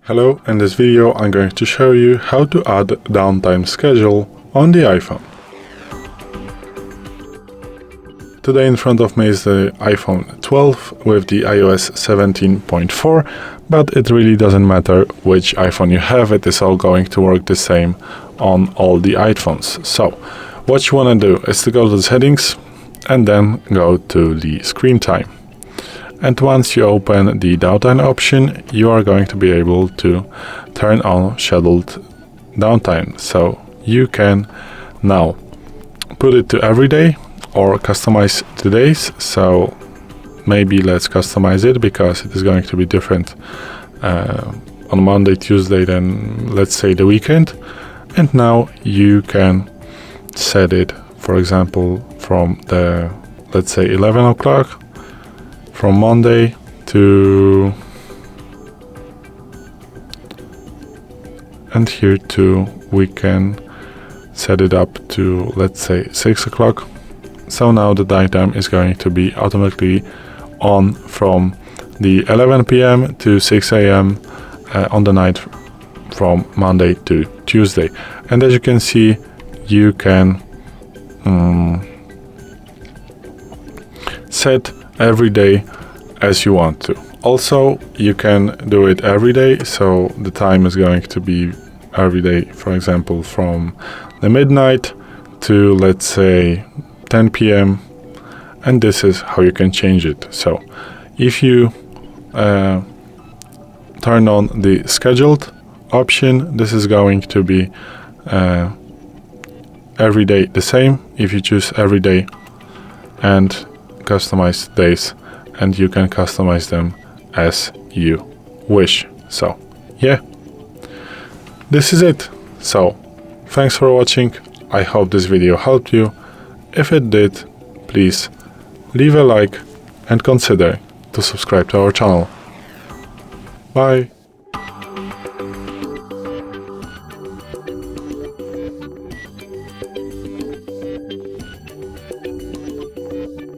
Hello, in this video I'm going to show you how to add downtime schedule on the iPhone. Today in front of me is the iPhone 12 with the iOS 17.4, but it really doesn't matter which iPhone you have, it is all going to work the same on all the iPhones. So, what you want to do is to go to the settings and then go to the screen time. And once you open the downtime option, you are going to be able to turn on scheduled downtime. So you can now put it to every day or customize today's. So maybe let's customize it because it is going to be different on Monday, Tuesday than let's say the weekend. And now you can set it, for example, from the, let's say 11 o'clock from Monday to, and here too we can set it up to, let's say 6 o'clock. So now the daytime is going to be automatically on from the 11 p.m. to 6 a.m. On the night from Monday to Tuesday. And as you can see, you can set every day as you want to. Also, you can do it every day, so the time is going to be every day, for example, from the midnight to, let's say, 10 p.m. and this is how you can change it. So if you turn on the scheduled option, this is going to be every day the same. If you choose every day and customize days, and you can customize them as you wish. So yeah, this is it. So thanks for watching. I hope this video helped you. If it did, please leave a like and consider to subscribe to our channel. Bye.